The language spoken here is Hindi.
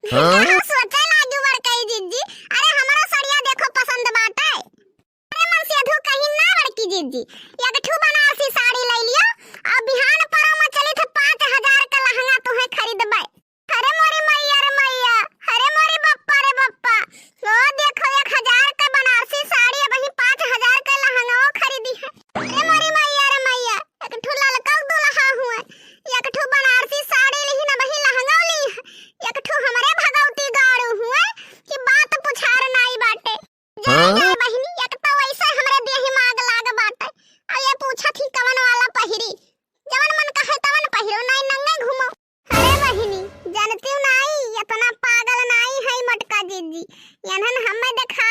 हाँ? सोचे लागी बड़कई जीजी। अरे हमारा सड़िया देखो पसंद बाटे। अरे मन से अधू कहीं ना बड़की जीजी। एक ठू बनारसी साड़ी ले लियो और बिहान परो में चली थे 5000 का लहंगा तुम्हें खरीदबे। अरे मोरी मैया रे मैया, अरे मोरी बप्पा रे बप्पा। ओ देखो 1000 का बनारसी साड़ी अब ही 5000 का लहंगा खरीदी है। अरे मोरी मैया रे मैया, एक ठू ललका दुल्हा हुए, एक ठू बनारसी साड़ी ली ना वही लहंगा ली है, एक ठू हमारे भगवती गाड़ू हुए कि बात पुछार नाई बाटे। जा बहिनी, एक तो वैसे हमरे देही माग लाग बाटे और ये पूछा थी कवन वाला पहिरी, जवन मन कहे तवन पहिरो, नहीं नंगे घूमो। अरे बहिनी जानती हूँ नहीं, इतना पागल नहीं है मटका जीजी, यहन हमें देखा